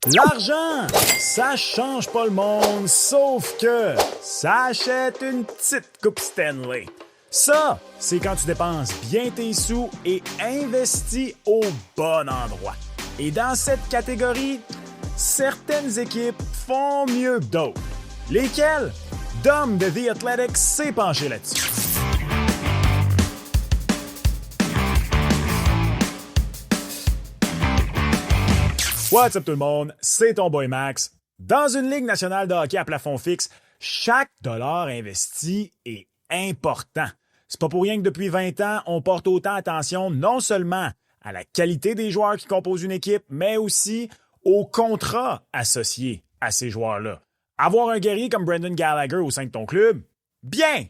L'argent, ça change pas le monde, sauf que ça achète une petite coupe Stanley. Ça, c'est quand tu dépenses bien tes sous et investis au bon endroit. Et dans cette catégorie, certaines équipes font mieux que d'autres. Lesquelles? Dom de The Athletic s'est penché là-dessus. What's up tout le monde? C'est ton boy Max. Dans une ligue nationale de hockey à plafond fixe, chaque dollar investi est important. C'est pas pour rien que depuis 20 ans, on porte autant attention non seulement à la qualité des joueurs qui composent une équipe, mais aussi aux contrats associés à ces joueurs-là. Avoir un guerrier comme Brendan Gallagher au sein de ton club? Bien!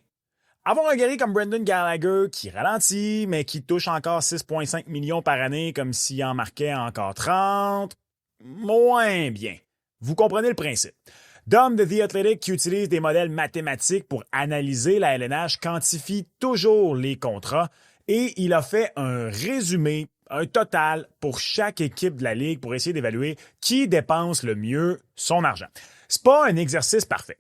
Avoir un guerrier comme Brendan Gallagher qui ralentit, mais qui touche encore 6,5 millions par année comme s'il en marquait encore 30? Moins bien. Vous comprenez le principe. Dom de The Athletic, qui utilise des modèles mathématiques pour analyser la LNH, quantifie toujours les contrats et il a fait un résumé, un total pour chaque équipe de la Ligue pour essayer d'évaluer qui dépense le mieux son argent. C'est pas un exercice parfait.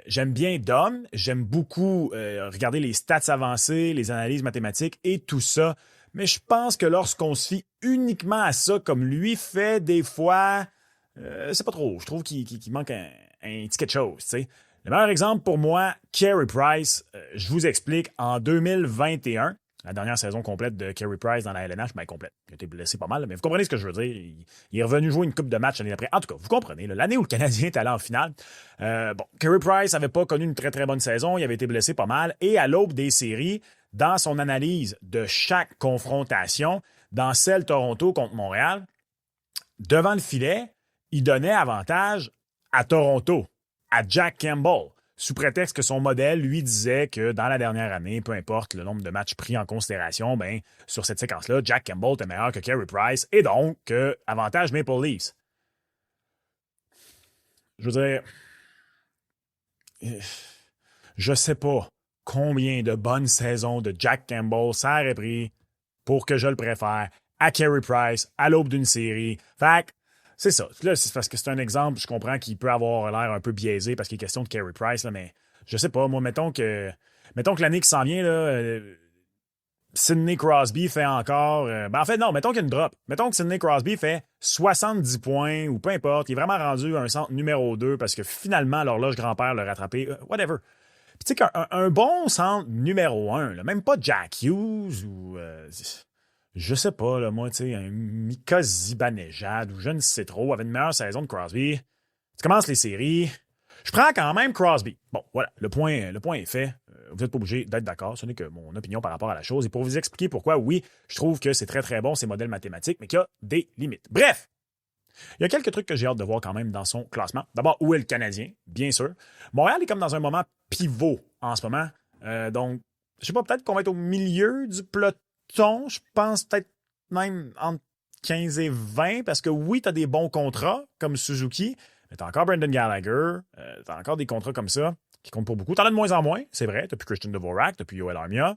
J'aime bien Dom, j'aime beaucoup regarder les stats avancées, les analyses mathématiques et tout ça, mais je pense que lorsqu'on se fie uniquement à ça, comme lui fait des fois, c'est pas trop. Je trouve qu'il manque un petit quelque chose, tu sais. Le meilleur exemple pour moi, Carey Price, je vous explique, en 2021, la dernière saison complète de Carey Price dans la LNH, ben complète. Il a été blessé pas mal, mais vous comprenez ce que je veux dire. Il est revenu jouer une coupe de match l'année d'après. En tout cas, vous comprenez, là, l'année où le Canadien est allé en finale. Carey Price n'avait pas connu une très très bonne saison, il avait été blessé pas mal, et à l'aube des séries, dans son analyse de chaque confrontation, dans celle Toronto contre Montréal, devant le filet, il donnait avantage à Toronto, à Jack Campbell, sous prétexte que son modèle lui disait que dans la dernière année, peu importe le nombre de matchs pris en considération, ben, sur cette séquence-là, Jack Campbell était meilleur que Carey Price et donc avantage Maple Leafs. Je veux dire, je sais pas combien de bonnes saisons de Jack Campbell ça aurait pris pour que je le préfère à Carey Price à l'aube d'une série. Fait que, c'est ça. Là, c'est parce que c'est un exemple, je comprends qu'il peut avoir l'air un peu biaisé parce qu'il est question de Carey Price, là, mais je sais pas, moi, mettons que l'année qui s'en vient, là, Sidney Crosby fait encore... en fait, non, mettons qu'il y a une drop. Mettons que Sidney Crosby fait 70 points ou peu importe, il est vraiment rendu un centre numéro 2 parce que finalement, l'horloge grand-père l'a rattrapé, whatever. Puis tu sais qu'un bon centre numéro 1, là, même pas Jack Hughes ou... je sais pas, là, moi, tu sais, un Mika Zibanejad ou je ne sais trop, avait une meilleure saison de Crosby. Tu commences les séries. Je prends quand même Crosby. Bon, voilà, le point est fait. Vous n'êtes pas obligé d'être d'accord. Ce n'est que mon opinion par rapport à la chose. Et pour vous expliquer pourquoi, oui, je trouve que c'est très, très bon, ces modèles mathématiques, mais qu'il y a des limites. Bref, il y a quelques trucs que j'ai hâte de voir quand même dans son classement. D'abord, où est le Canadien? Bien sûr. Montréal est comme dans un moment pivot en ce moment. Donc, je sais pas, peut-être qu'on va être au milieu du peloton. Je pense peut-être même entre 15 et 20, parce que oui, tu as des bons contrats, comme Suzuki, mais tu as encore Brendan Gallagher, tu as encore des contrats comme ça, qui comptent pour beaucoup. Tu en as de moins en moins, c'est vrai. Tu n'as plus Christian Dvorak, tu n'as plus Yoel Armia.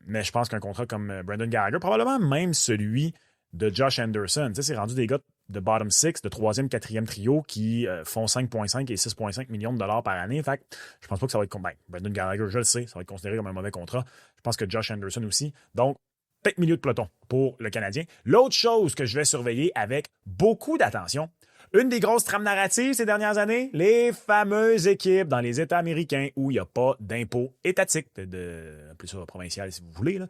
Mais je pense qu'un contrat comme Brendan Gallagher, probablement même celui de Josh Anderson, tu sais, c'est rendu des gars de bottom six, de troisième, quatrième trio qui font 5,5 et 6,5 millions de dollars par année. Fait que je pense pas que ça va être... Brendan Gallagher, je le sais, ça va être considéré comme un mauvais contrat. Je pense que Josh Anderson aussi. Donc, peut-être milieu de peloton pour le Canadien. L'autre chose que je vais surveiller avec beaucoup d'attention, une des grosses trames narratives ces dernières années, les fameuses équipes dans les États américains où il n'y a pas d'impôt étatique, appelez ça provincial si vous voulez. Là.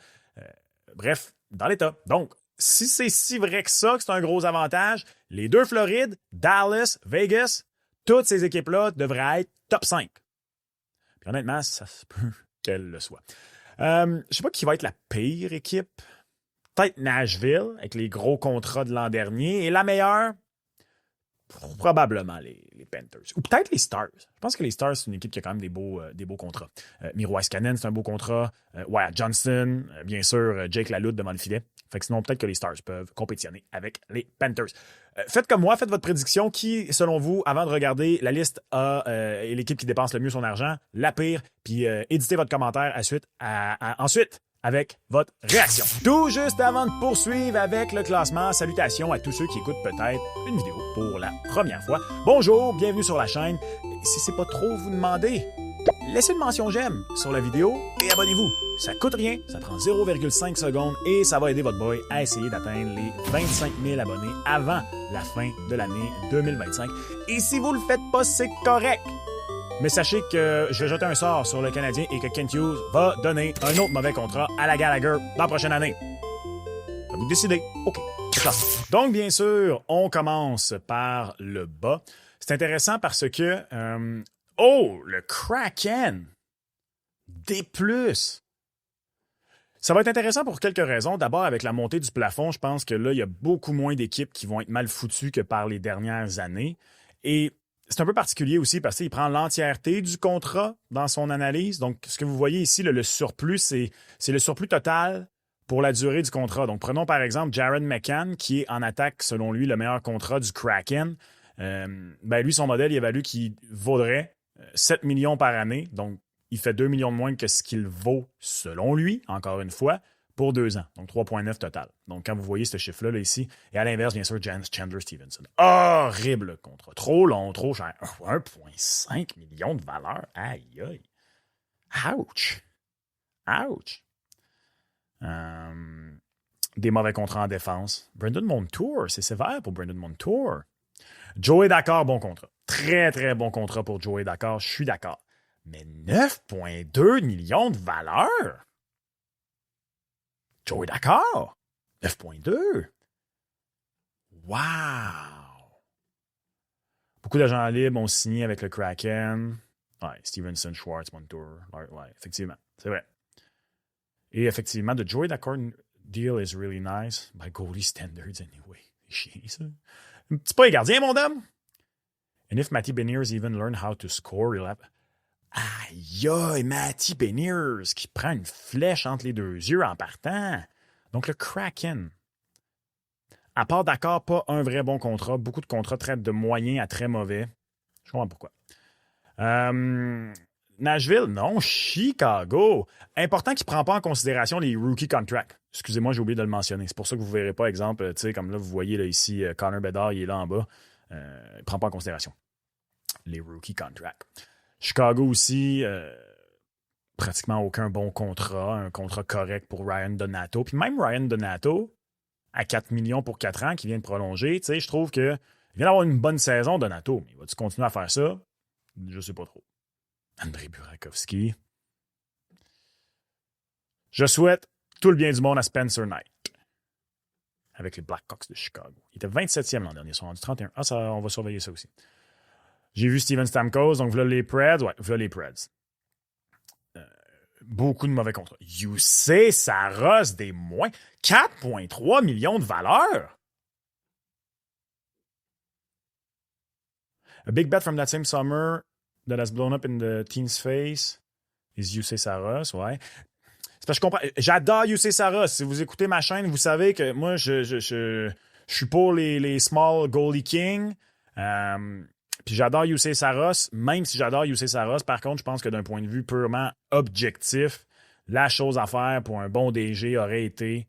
Bref, dans l'État. Donc, si c'est si vrai que ça, que c'est un gros avantage, les deux Florides, Dallas, Vegas, toutes ces équipes-là devraient être top 5. Puis honnêtement, ça se peut qu'elles le soient. Je sais pas qui va être la pire équipe. Peut-être Nashville, avec les gros contrats de l'an dernier. Et la meilleure, probablement les Panthers. Ou peut-être les Stars. Je pense que les Stars, c'est une équipe qui a quand même des beaux contrats. Miro Heiskanen, c'est un beau contrat. Wyatt Johnston, bien sûr, Jake Laloute devant le filet. Fait que sinon, peut-être que les Stars peuvent compétitionner avec les Panthers. Faites comme moi, faites votre prédiction. Qui, selon vous, avant de regarder la liste est l'équipe qui dépense le mieux son argent, la pire, puis éditez votre commentaire ensuite avec votre réaction. Tout juste avant de poursuivre avec le classement, salutations à tous ceux qui écoutent peut-être une vidéo pour la première fois. Bonjour, bienvenue sur la chaîne. Si c'est pas trop vous demander, laissez une mention j'aime sur la vidéo et abonnez-vous. Ça coûte rien, ça prend 0,5 secondes et ça va aider votre boy à essayer d'atteindre les 25 000 abonnés avant la fin de l'année 2025. Et si vous le faites pas, c'est correct. Mais sachez que je vais jeter un sort sur le Canadien et que Kent Hughes va donner un autre mauvais contrat à la Gallagher dans la prochaine année. À vous de décider. OK. Donc, bien sûr, on commence par le bas. C'est intéressant parce que... le Kraken! D+. Ça va être intéressant pour quelques raisons. D'abord, avec la montée du plafond, je pense que là, il y a beaucoup moins d'équipes qui vont être mal foutues que par les dernières années. Et c'est un peu particulier aussi parce qu'il prend l'entièreté du contrat dans son analyse. Donc, ce que vous voyez ici, le surplus, c'est le surplus total pour la durée du contrat. Donc, prenons par exemple Jared McCann, qui est en attaque, selon lui, le meilleur contrat du Kraken. Lui, son modèle, il évalue qu'il vaudrait 7 millions par année. Donc, il fait 2 millions de moins que ce qu'il vaut, selon lui, encore une fois, pour 2 ans. Donc, 3,9 total. Donc, quand vous voyez ce chiffre-là hier, et à l'inverse, bien sûr, Chandler Stevenson. Horrible contrat. Trop long, trop cher. 1,5 million de valeur. Aïe, aïe. Ouch. Ouch. Des mauvais contrats en défense. Brendan Montour, c'est sévère pour Brendan Montour. Joey Daccord, bon contrat. Très, très bon contrat pour Joey Daccord. Je suis d'accord. Mais 9,2 millions de valeur? Joey Daccord? 9,2? Wow! Beaucoup d'agents libres ont signé avec le Kraken. Ouais, Stevenson, Schwartz, Montour. Ouais, effectivement. C'est vrai. Et effectivement, the Joey Daccord deal is really nice. By goalie standards anyway. C'est chiant, ça. C'est pas les gardiens, mon dame. And if Matty Beniers even learn how to score, he'll have... Aïe, aïe, Matty Beniers qui prend une flèche entre les deux yeux en partant. Donc, le Kraken. À part d'accord, pas un vrai bon contrat. Beaucoup de contrats traitent de moyen à très mauvais. Je comprends pourquoi. Nashville, non. Chicago. Important qu'il ne prend pas en considération les rookie contracts. Excusez-moi, j'ai oublié de le mentionner. C'est pour ça que vous ne verrez pas, exemple, comme là, vous voyez là, ici, Connor Bedard, il est là en bas. Il ne prend pas en considération les rookie contracts. Chicago aussi, pratiquement aucun bon contrat. Un contrat correct pour Ryan Donato. Puis même Ryan Donato, à 4 millions pour 4 ans, qui vient de prolonger, je trouve qu'il vient d'avoir une bonne saison, Donato. Mais va-tu continuer à faire ça? Je ne sais pas trop. Andrei Burakovsky. Je souhaite tout le bien du monde à Spencer Knight avec les Blackhawks de Chicago. Il était 27e l'an dernier, ils sont rendus 31. On va surveiller ça aussi. J'ai vu Steven Stamkos, donc voilà les Preds. Ouais, voilà les Preds. Beaucoup de mauvais contrats. UC Saros des moins. 4,3 millions de valeur. A big bet from that same summer that has blown up in the team's face is UC Saros, ouais. C'est parce que je comprends. J'adore UC Saros. Si vous écoutez ma chaîne, vous savez que moi, je suis pour les small goalie king. Puis j'adore UC Saros. Même si j'adore UC Saros, par contre, je pense que d'un point de vue purement objectif, la chose à faire pour un bon DG aurait été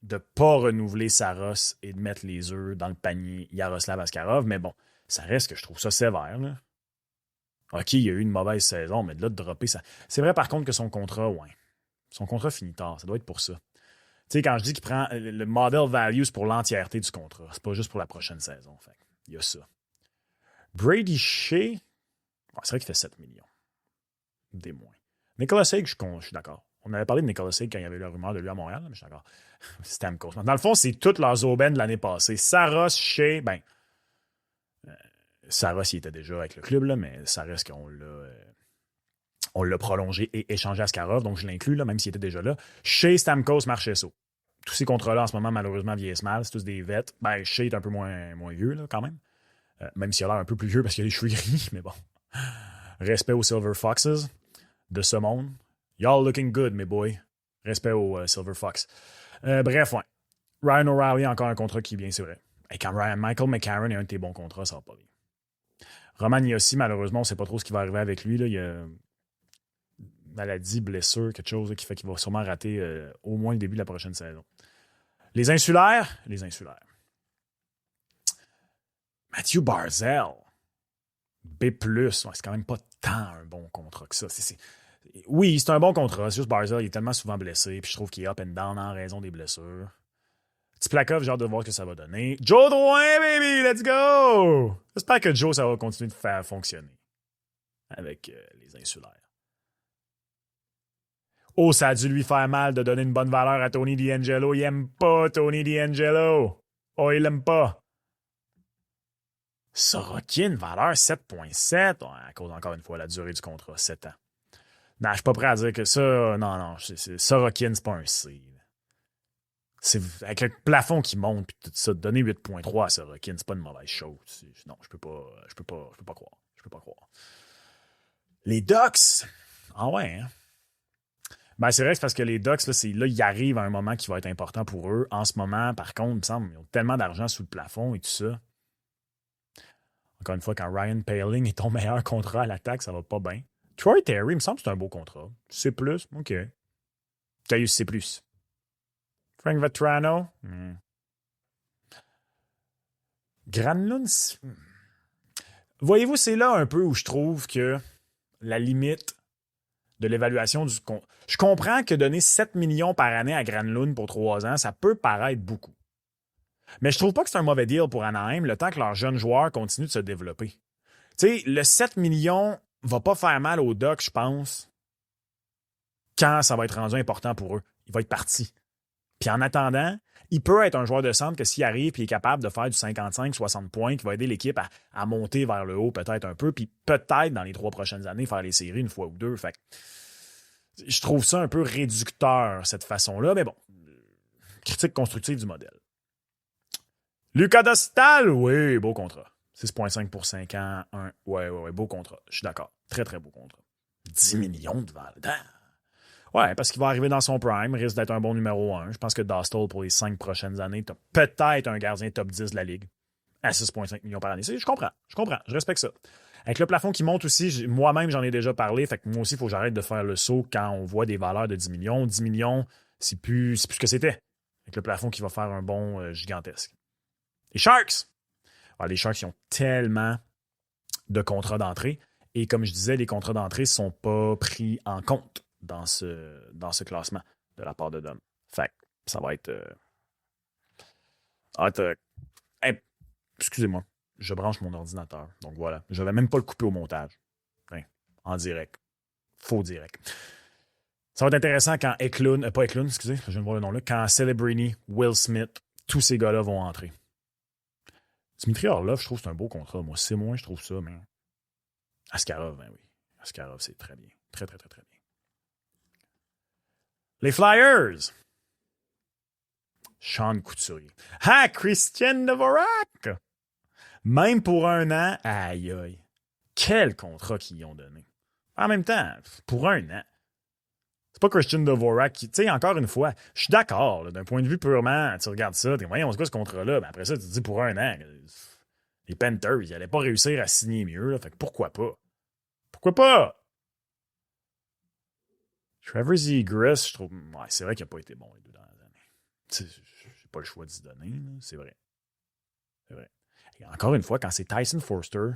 de ne pas renouveler Saros et de mettre les œufs dans le panier Yaroslav Askarov. Mais bon, ça reste que je trouve ça sévère, là. OK, il y a eu une mauvaise saison, mais de là, de dropper ça. C'est vrai, par contre, que son contrat, ouais. Son contrat finit tard. Ça doit être pour ça. Tu sais, quand je dis qu'il prend le model values pour l'entièreté du contrat, c'est pas juste pour la prochaine saison. Fait il y a ça. Brady Shea, c'est vrai qu'il fait 7 millions. Des moins. Nicolas Hague, je suis d'accord. On avait parlé de Nicolas Hague quand il y avait eu la rumeur de lui à Montréal, mais je suis d'accord. Stamkos. Dans le fond, c'est toutes leurs aubaines de l'année passée. Saros, Shea, Saros, il était déjà avec le club, là, mais ça reste qu'on l'a prolongé et échangé à Askarov, donc je l'inclus, là, même s'il était déjà là. Shea, Stamkos, Marchessault. Tous ces contrats-là, en ce moment, malheureusement, vieillissent mal. C'est tous des vets. Shea est un peu moins vieux, là, quand même. Même s'il a l'air un peu plus vieux parce qu'il a les cheveux gris, mais bon. Respect aux Silver Foxes de ce monde. Y'all looking good, mes boys. Respect aux Silver Fox. Bref, ouais. Ryan O'Reilly, encore un contrat qui est bien, c'est vrai. Et quand Michael McCarron est un de tes bons contrats, ça va pas bien. Roman Yossi, malheureusement, on ne sait pas trop ce qui va arriver avec lui. Là. maladie, blessure, quelque chose qui fait qu'il va sûrement rater au moins le début de la prochaine saison. Les insulaires. Matthew Barzal. B+, ouais, c'est quand même pas tant un bon contrat que ça. Oui, c'est un bon contrat. C'est juste Barzal, il est tellement souvent blessé, puis je trouve qu'il est up and down en raison des blessures. Tzplakov, j'ai hâte de voir ce que ça va donner. Joe Drouin, baby, let's go! J'espère que Joe, ça va continuer de faire fonctionner avec les insulaires. Oh, ça a dû lui faire mal de donner une bonne valeur à Tony DeAngelo. Il aime pas Tony DeAngelo. Oh, il l'aime pas. Sorokin, valeur 7.7. Ouais, à cause, encore une fois, la durée du contrat, 7 ans. Non, je suis pas prêt à dire que ça... Non, Sorokin, c'est pas un C. C'est avec le plafond qui monte puis tout ça, donner 8.3 à Sorokin, c'est pas une mauvaise chose. Non, je peux pas croire. Les Ducks. Ah ouais, hein? Ben, c'est vrai que c'est parce que les Ducks, là, ils arrivent à un moment qui va être important pour eux. En ce moment, par contre, il me semble qu'ils ont tellement d'argent sous le plafond et tout ça. Encore une fois, quand Ryan Poehling est ton meilleur contrat à l'attaque, ça va pas bien. Troy Terry, il me semble que c'est un beau contrat. C+, OK. Caius C+. Frank Vetrano. Granlund. Voyez-vous, c'est là un peu où je trouve que la limite de l'évaluation du... Je comprends que donner 7 millions par année à Granlund pour 3 ans, ça peut paraître beaucoup. Mais je trouve pas que c'est un mauvais deal pour Anaheim le temps que leurs jeunes joueurs continuent de se développer. Tu sais, le 7 millions va pas faire mal aux Ducks, je pense, quand ça va être rendu important pour eux. Il va être parti. Puis en attendant, il peut être un joueur de centre que s'il arrive et est capable de faire du 55-60 points, qui va aider l'équipe à monter vers le haut peut-être un peu, puis peut-être dans les 3 prochaines années faire les séries une fois ou deux. Fait que je trouve ça un peu réducteur, cette façon-là, mais bon, critique constructive du modèle. Lucas Dostal, oui, beau contrat. 6,5 pour 5 ans, ouais, beau contrat. Je suis d'accord. Très, très beau contrat. 10 millions de valeur. Ouais, parce qu'il va arriver dans son prime, risque d'être un bon numéro 1. Je pense que Dostal, pour les 5 prochaines années, t'as peut-être un gardien top 10 de la Ligue à 6,5 millions par année. Je comprends, je respecte ça. Avec le plafond qui monte aussi, moi-même, j'en ai déjà parlé, fait que moi aussi, il faut que j'arrête de faire le saut quand on voit des valeurs de 10 millions. 10 millions, c'est plus ce que c'était. Avec le plafond qui va faire un bond gigantesque. Les Sharks! Alors, les Sharks, ils ont tellement de contrats d'entrée. Et comme je disais, les contrats d'entrée ne sont pas pris en compte dans ce classement de la part de Dom. Fait que ça va être... excusez-moi, je branche mon ordinateur. Donc voilà, je ne vais même pas le couper au montage. En direct. Faux direct. Ça va être intéressant quand pas Eklund, excusez, je viens de voir le nom là, quand Celebrini, Will Smith, tous ces gars-là vont entrer. Dmitry Orlov, je trouve que c'est un beau contrat. Moi, c'est moins, je trouve ça, mais... Askarov, ben oui. Askarov, c'est très bien. Très, très, très, très bien. Les Flyers! Sean Couturier. Ah, Christian Dvorak! Même pour 1 an, aïe, aïe. Quel contrat qu'ils ont donné. En même temps, pour 1 an. C'est pas Christian Dvorak qui... Tu sais, encore une fois, je suis d'accord. Là, d'un point de vue purement, tu regardes ça, t'es voyons, c'est quoi ce contrat-là? Ben après ça, tu te dis pour 1 an, les Panthers, ils n'allaient pas réussir à signer mieux. Là, fait que pourquoi pas? Pourquoi pas? Trevor Zegras, je trouve... Ouais, c'est vrai qu'il n'a pas été bon les 2 dernières années. J'ai pas le choix d'y donner. Là. C'est vrai. C'est vrai. Et encore une fois, quand c'est Tyson Foerster,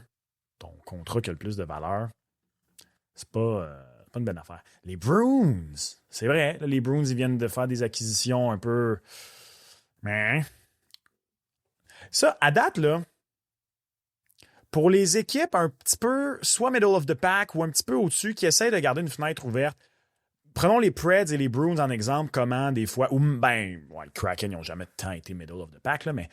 ton contrat qui a le plus de valeur, c'est pas une bonne affaire. Les Bruins, c'est vrai, là, les Bruins, ils viennent de faire des acquisitions un peu... Mais... Ça, à date, là, pour les équipes un petit peu, soit middle of the pack ou un petit peu au-dessus, qui essayent de garder une fenêtre ouverte, prenons les Preds et les Bruins en exemple, comment des fois... les Kraken, ils n'ont jamais tant été middle of the pack, là, mais...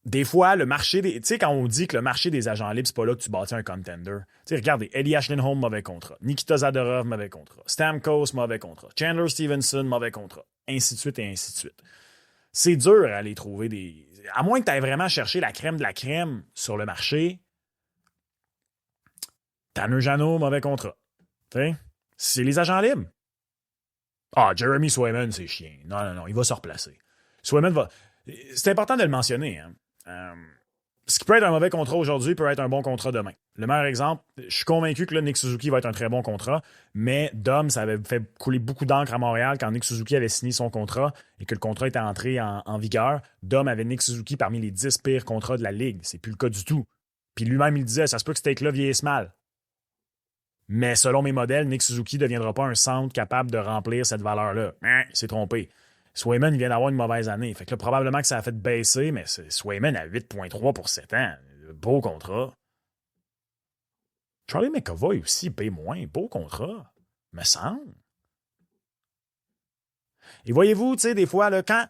des fois, le marché des... Tu sais, quand on dit que le marché des agents libres, c'est pas là que tu bâtis un contender. Tu sais, regardez, Elias Lindholm, mauvais contrat. Nikita Zadorov, mauvais contrat. Stamkos, mauvais contrat. Chandler Stevenson, mauvais contrat. Ainsi de suite et ainsi de suite. C'est dur à aller trouver des... À moins que tu aies vraiment cherché la crème de la crème sur le marché. Tanner Jeannot, mauvais contrat. Tu sais, c'est les agents libres. Ah, Jeremy Swayman, c'est chiant. Non, il va se replacer. Swayman va... C'est important de le mentionner, hein. Ce qui peut être un mauvais contrat aujourd'hui peut être un bon contrat demain. Le meilleur exemple, je suis convaincu que là, Nick Suzuki va être un très bon contrat, mais Dom, ça avait fait couler beaucoup d'encre à Montréal quand Nick Suzuki avait signé son contrat et que le contrat était entré en vigueur. Dom avait Nick Suzuki parmi les 10 pires contrats de la Ligue. C'est plus le cas du tout. Puis lui-même, il disait, ça se peut que ce take-là vieillisse mal. Mais selon mes modèles, Nick Suzuki ne deviendra pas un centre capable de remplir cette valeur-là. Il s'est trompé. Swayman, il vient d'avoir une mauvaise année. Fait que là, probablement que ça a fait baisser, mais c'est Swayman à 8,3 pour 7 ans. Beau contrat. Charlie McAvoy aussi, B-. Beau contrat. Me semble. Et voyez-vous, tu sais, des fois, là, quand.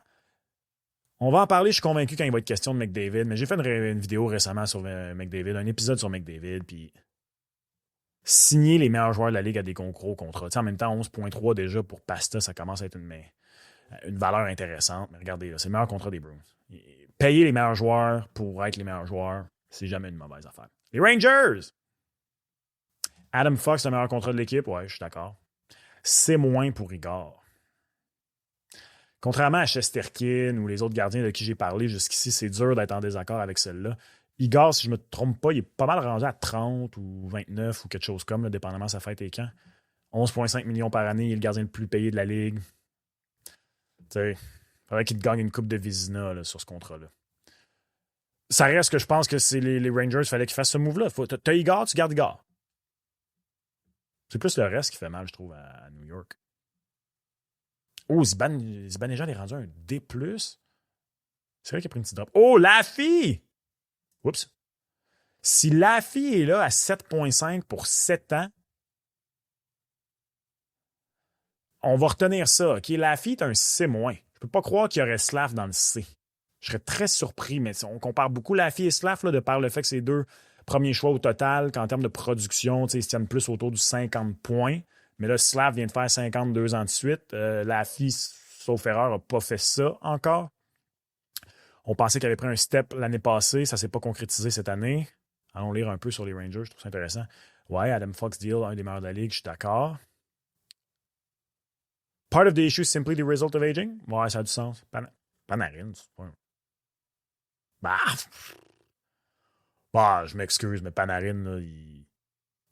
On va en parler, je suis convaincu quand il va être question de McDavid, mais j'ai fait une vidéo récemment sur McDavid, un épisode sur McDavid, puis signer les meilleurs joueurs de la Ligue à des gros contrats. Tu sais, en même temps, 11,3 déjà pour Pasta, ça commence à être une valeur intéressante. Mais regardez, là, c'est le meilleur contrat des Bruins. Payer les meilleurs joueurs pour être les meilleurs joueurs, c'est jamais une mauvaise affaire. Les Rangers! Adam Fox, le meilleur contrat de l'équipe, ouais, je suis d'accord. C'est moins pour Igor. Contrairement à Shesterkin ou les autres gardiens de qui j'ai parlé jusqu'ici, c'est dur d'être en désaccord avec celle-là. Igor, si je ne me trompe pas, il est pas mal rangé à 30 ou 29 ou quelque chose comme, là, dépendamment de sa fête et quand. 11,5 millions par année, il est le gardien le plus payé de la Ligue. Tu sais, il faudrait qu'il gagne une coupe de Vizina là, sur ce contrat-là. Ça reste que je pense que c'est les Rangers, il fallait qu'ils fassent ce move-là. T'as Igor, tu gardes Igor. C'est plus le reste qui fait mal, je trouve, à New York. Oh, Zibanejad est rendu un D+. C'est vrai qu'il a pris une petite drop. Oh, Laffy! Oups. Si Laffy est là à 7,5 pour 7 ans, on va retenir ça. OK, Laffy est un C-. Je peux pas croire qu'il y aurait Slav dans le C. Je serais très surpris, mais on compare beaucoup Laffy et Slav là, de par le fait que c'est deux premiers choix au total, qu'en termes de production, ils se tiennent plus autour du 50 points. Mais là, Slav vient de faire 52 ans de suite. Laffy, sauf erreur, n'a pas fait ça encore. On pensait qu'il avait pris un step l'année passée. Ça ne s'est pas concrétisé cette année. Allons lire un peu sur les Rangers. Je trouve ça intéressant. Ouais, Adam Fox deal, un des meilleurs de la Ligue. Je suis d'accord. Part of the issue is simply the result of aging. Ouais, ça a du sens. Panarin, c'est pas... Bah, je m'excuse, mais Panarin, là, il...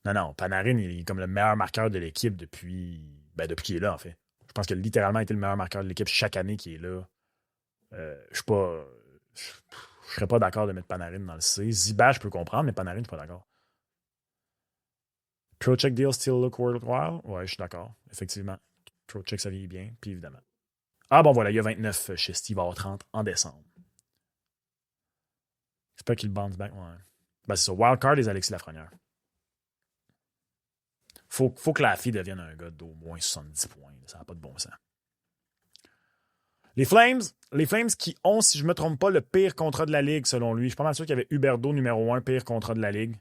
Non, Panarin, il est comme le meilleur marqueur de l'équipe depuis qu'il est là, en fait. Je pense qu'il a littéralement été le meilleur marqueur de l'équipe chaque année qu'il est là. Je suis pas... Je serais pas d'accord de mettre Panarin dans le C. Ziba, je peux comprendre, mais Panarin, je suis pas d'accord. Trocheck deal still look worthwhile? Ouais, je suis d'accord. Effectivement. Trocheck, ça vieillit bien, puis évidemment. Ah bon, voilà, il y a 29 chez Steve, il va avoir 30 en décembre. J'espère qu'il bounce back. Ouais. Ben, c'est ça. Wildcard, les Alexis Lafrenière. Faut que Laffy devienne un gars d'au moins 70 points. Ça n'a pas de bon sens. Les Flames qui ont, si je ne me trompe pas, le pire contrat de la Ligue, selon lui. Je suis pas mal sûr qu'il y avait Huberdeau numéro 1, pire contrat de la Ligue.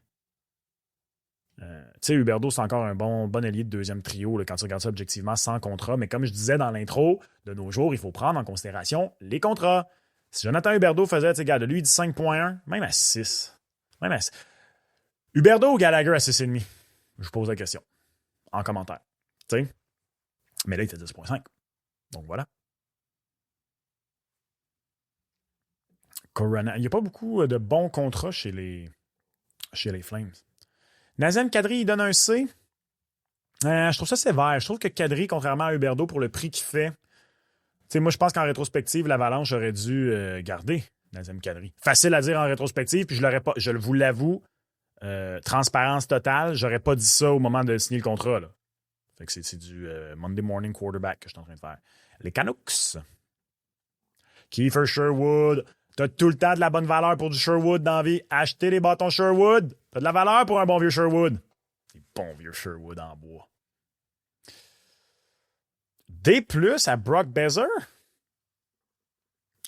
Tu sais, Huberdeau, c'est encore un bon allié de deuxième trio là, quand tu regardes ça objectivement sans contrat. Mais comme je disais dans l'intro, de nos jours, il faut prendre en considération les contrats. Si Jonathan Huberdeau faisait, tu sais, de lui, il dit 5,1, même à 6. Même à 6. Huberdeau ou Gallagher à 6,5? Je pose la question. En commentaire. Tu sais? Mais là, il était 10,5. Donc voilà. Corona. Il n'y a pas beaucoup de bons contrats chez les Flames. Nazem Kadri, il donne un C. Je trouve ça sévère. Je trouve que Kadri, contrairement à Huberdeau, pour le prix qu'il fait, tu sais, moi, je pense qu'en rétrospective, l'Avalanche aurait dû garder Nazem Kadri. Facile à dire en rétrospective, puis je l'aurais pas, je vous l'avoue, transparence totale, j'aurais pas dit ça au moment de signer le contrat. Là. Fait que c'est du Monday morning quarterback que je suis en train de faire. Les Canucks. Kiefer Sherwood. T'as tout le temps de la bonne valeur pour du Sherwood dans la vie. Achetez les bâtons Sherwood. T'as de la valeur pour un bon vieux Sherwood. Des bons vieux Sherwood en bois. D+ à Brock Besser.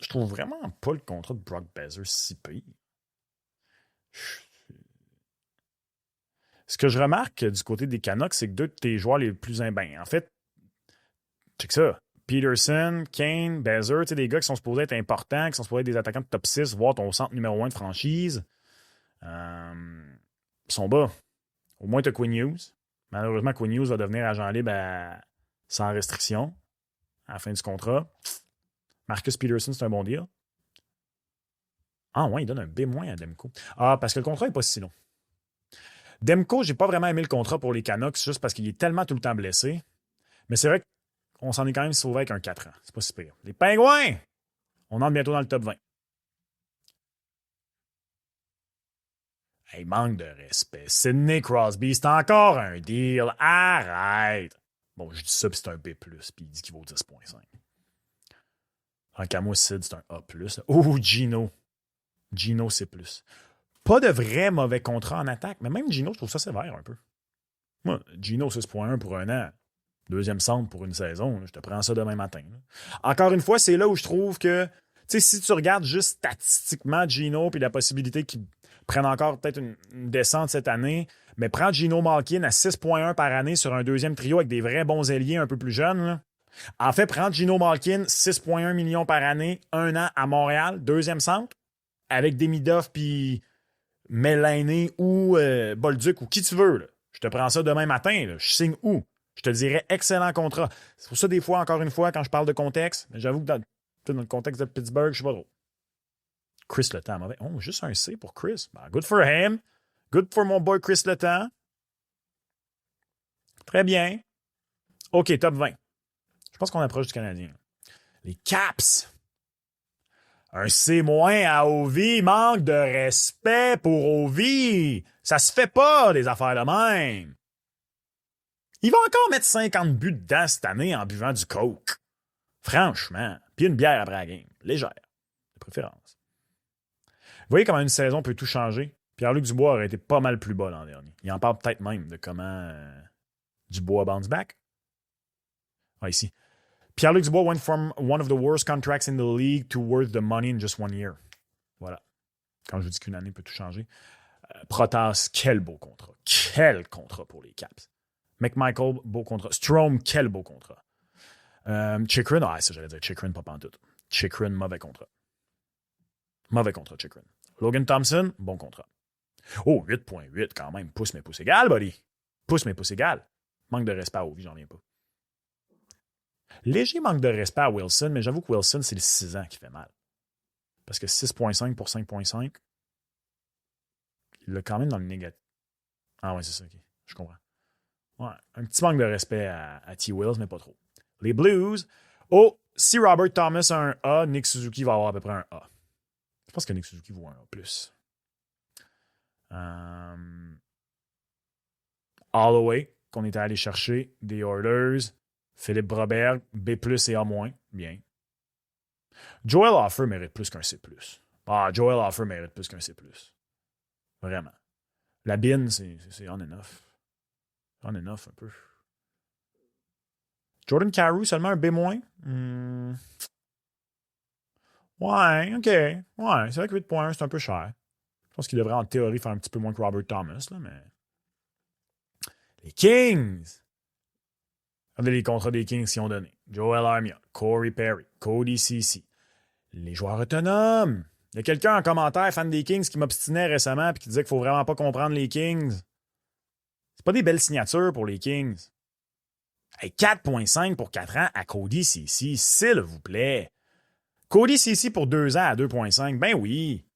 Je trouve vraiment pas le contrat de Brock Besser si pire. Ce que je remarque du côté des Canucks, c'est que deux de tes joueurs les plus... en fait, check ça. Peterson, Kane, Besser, tu sais, des gars qui sont supposés être importants, qui sont supposés être des attaquants de top 6, voire ton centre numéro 1 de franchise. Ils sont bas. Au moins, tu as Quinn Hughes. Malheureusement, Quinn Hughes va devenir agent libre sans restriction à la fin du contrat. Marcus Peterson, c'est un bon deal. Ah ouais, il donne un B- à Demko. Ah, parce que le contrat n'est pas si long. Demko, j'ai pas vraiment aimé le contrat pour les Canucks juste parce qu'il est tellement tout le temps blessé. Mais c'est vrai qu'on s'en est quand même sauvé avec un 4 ans. C'est pas si pire. Les Pingouins! On entre bientôt dans le top 20. Hey, manque de respect. Sidney Crosby, c'est encore un deal. Arrête! Bon, je dis ça, puis c'est un B+, puis il dit qu'il vaut 10,5. En qu'à moi, Sid, c'est un A+. Oh, Gino. Gino, c'est plus. Pas de vrai mauvais contrat en attaque, mais même Gino, je trouve ça sévère un peu. Moi, Gino, 6,1 pour un an. Deuxième centre pour une saison. Là, je te prends ça demain matin. Là. Encore une fois, c'est là où je trouve que, tu sais, si tu regardes juste statistiquement Gino puis la possibilité qu'il prenne encore peut-être une descente cette année, mais prends Gino Malkin à 6,1 par année sur un deuxième trio avec des vrais bons ailiers un peu plus jeunes. Là. En fait, prends Gino Malkin, 6,1 millions par année, un an à Montréal, deuxième centre, avec Demidov puis Melané ou Bolduc ou qui tu veux. Là. Je te prends ça demain matin. Là. Je signe où? Je te dirais excellent contrat. C'est pour ça, des fois, encore une fois, quand je parle de contexte, j'avoue que dans le contexte de Pittsburgh, je sais pas trop. Chris Letang, mauvais. Oh, juste un C pour Chris. Ben, good for him. Good for mon boy Chris Letang. Très bien. OK, top 20. Je pense qu'on approche du Canadien. Les Caps. Un C- à Ovi. Manque de respect pour Ovi. Ça se fait pas, des affaires de même. Il va encore mettre 50 buts dedans cette année en buvant du coke. Franchement. Puis une bière après la game. Légère. De préférence. Vous voyez comment une saison peut tout changer? Pierre-Luc Dubois aurait été pas mal plus bas l'an dernier. Il en parle peut-être même de comment Dubois bounce back. Ah, ici. Pierre-Luc Dubois went from one of the worst contracts in the league to worth the money in just 1 year. Voilà. Quand je vous dis qu'une année peut tout changer. Protas, quel beau contrat. Quel contrat pour les Caps. McMichael, beau contrat. Strome, quel beau contrat. Chikrin, ça j'allais dire Chikrin, pas pantoute. Chikrin, mauvais contrat. Mauvais contrat, Chikrin. Logan Thompson, bon contrat. Oh, 8,8 quand même. Pouce, mais pouce égal, buddy. Pouce, mais pouce égal. Manque de respect à Ovi, j'en viens pas. Léger manque de respect à Wilson, mais j'avoue que Wilson, c'est le 6 ans qui fait mal. Parce que 6,5 pour 5,5, il l'a quand même dans le négatif. Ah ouais, c'est ça, ok. Je comprends. Ouais, un petit manque de respect à T. Wills, mais pas trop. Les Blues. Oh, si Robert Thomas a un A, Nick Suzuki va avoir à peu près un A. Je pense que Nick Suzuki vaut un A+. Holloway, qu'on était allé chercher, des Oilers. Philippe Broberg, B+, et A-. Bien. Joel Offer mérite plus qu'un C+. Ah, Joel Offer mérite plus qu'un C+. Vraiment. La bine, c'est on and off. On and off un peu. Jordan Carew, seulement un B-. Ouais, OK. Ouais, c'est vrai que 8 points, c'est un peu cher. Je pense qu'il devrait en théorie faire un petit peu moins que Robert Thomas, là, mais. Les Kings! Regardez les contrats des Kings qu'ils ont donnés. Joel Armia, Corey Perry, Cody Ceci. Les joueurs autonomes. Il y a quelqu'un en commentaire, fan des Kings, qui m'obstinait récemment et qui disait qu'il faut vraiment pas comprendre les Kings. C'est pas des belles signatures pour les Kings. Hey, 4,5 pour 4 ans à Cody Ceci, s'il vous plaît. Cody Ceci pour 2 ans à 2,5, ben oui.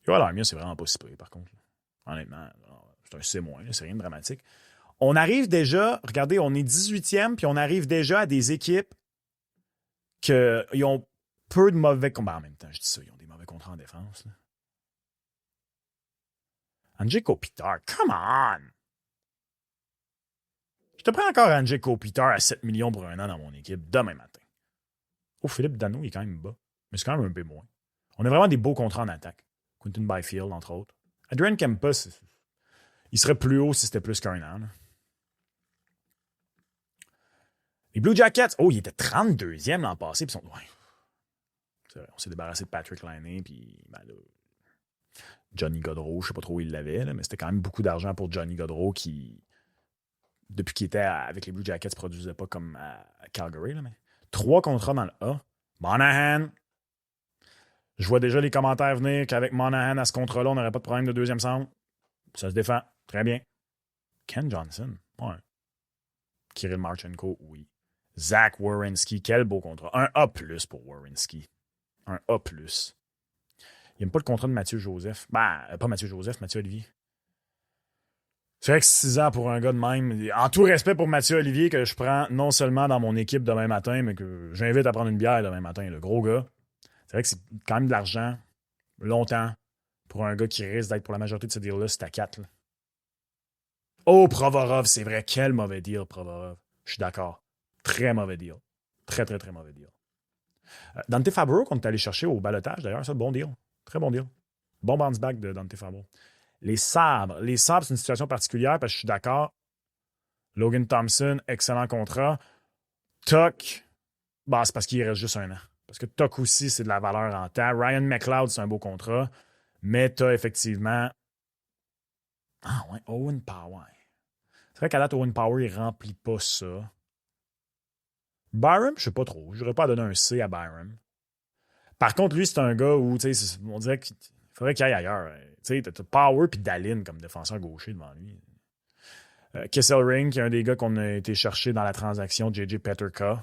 Joel Armia, c'est vraiment pas si près, par contre. Honnêtement, c'est un C-, c'est rien de dramatique. On arrive déjà, regardez, on est 18e, puis on arrive déjà à des équipes qui ont peu de mauvais combats. En même temps, je dis ça, ils ont des mauvais contrats en défense. Là. Andrzej Kopitar, come on! Je te prends encore Andrzej Kopitar à 7 millions pour un an dans mon équipe demain matin. Oh, Philippe Dano, il est quand même bas. Mais c'est quand même un B-. On a vraiment des beaux contrats en attaque. Quentin Byfield, entre autres. Adrian Kempa, il serait plus haut si c'était plus qu'un an. Là. Les Blue Jackets, oh, il était 32e l'an passé. Puis ouais. C'est vrai, on s'est débarrassé de Patrick Laine, puis ben là, Johnny Gaudreau, je sais pas trop où il l'avait, là, mais c'était quand même beaucoup d'argent pour Johnny Gaudreau qui, depuis qu'il était avec les Blue Jackets, ne produisait pas comme à Calgary. Là, mais 3 contrats dans le A. Monahan. Je vois déjà les commentaires venir qu'avec Monahan à ce contrat-là, on n'aurait pas de problème de deuxième centre. Ça se défend. Très bien. Ken Johnson. Ouais. Kirill Marchenko, oui. Zach Werenski, quel beau contrat. Un A+ pour Werenski. Un A+. Il n'aime pas le contrat de Mathieu Joseph. Pas Mathieu Joseph, Mathieu Olivier. C'est vrai que 6 ans pour un gars de même, en tout respect pour Mathieu Olivier, que je prends non seulement dans mon équipe demain matin, mais que j'invite à prendre une bière demain matin, le gros gars. C'est vrai que c'est quand même de l'argent, longtemps, pour un gars qui risque d'être pour la majorité de ce deal-là, c'est à 4. Là. Oh, Provorov, c'est vrai, quel mauvais deal, Provorov. Je suis d'accord. Très mauvais deal. Très, très, très mauvais deal. Dante Fabro, qu'on est allé chercher au balotage, d'ailleurs, ça, bon deal. Très bon deal. Bon bounce back de Dante Fabro. Les sabres, c'est une situation particulière parce que je suis d'accord. Logan Thompson, excellent contrat. Tuck, c'est parce qu'il reste juste un an. Parce que Tuck aussi, c'est de la valeur en temps. Ryan McLeod, c'est un beau contrat. Mais tu as effectivement. Ah ouais, Owen Power. C'est vrai qu'à date, Owen Power, il ne remplit pas ça. Byram, je sais pas trop. Je n'aurais pas donné un C à Byram. Par contre, lui, c'est un gars où, tu sais, on dirait qu'il faudrait qu'il aille ailleurs. Tu sais, t'as Power puis Dallin comme défenseur gaucher devant lui. Kesselring, qui est un des gars qu'on a été chercher dans la transaction de J.J. Peterka.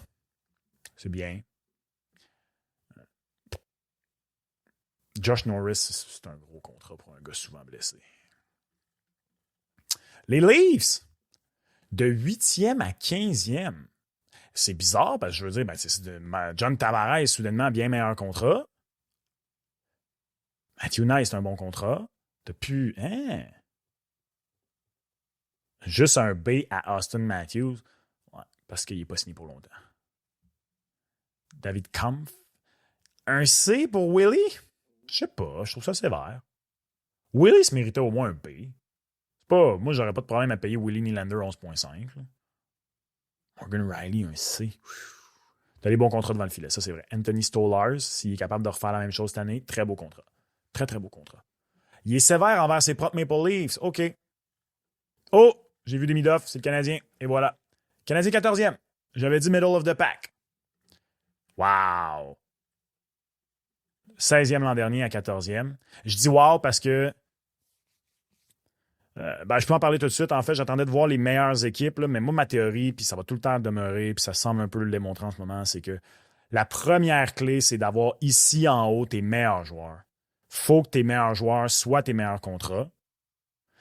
C'est bien. Josh Norris, c'est un gros contrat pour un gars souvent blessé. Les Leafs, de 8e à 15e. C'est bizarre parce que je veux dire, John Tavares est soudainement bien meilleur contrat. Matthew Knight, c'est un bon contrat. T'as pu. Hein? Juste un B à Austin Matthews. Ouais, parce qu'il n'est pas signé pour longtemps. David Kampf. Un C pour Willie? Je sais pas, je trouve ça sévère. Willie se méritait au moins un B. C'est pas. Moi, j'aurais pas de problème à payer Willie Nylander 11,5. Morgan Riley, un C. T'as des bons contrats devant le filet, ça c'est vrai. Anthony Stolarz, s'il est capable de refaire la même chose cette année, très beau contrat. Très, très beau contrat. Il est sévère envers ses propres Maple Leafs. OK. Oh, j'ai vu des mid-off, c'est le Canadien. Et voilà. Canadien 14e. J'avais dit middle of the pack. Wow. 16e l'an dernier à 14e. Je dis wow parce que je peux en parler tout de suite. En fait, j'attendais de voir les meilleures équipes, là, mais moi, ma théorie, puis ça va tout le temps demeurer, puis ça semble un peu le démontrer en ce moment, c'est que la première clé, c'est d'avoir ici en haut tes meilleurs joueurs. Faut que tes meilleurs joueurs soient tes meilleurs contrats.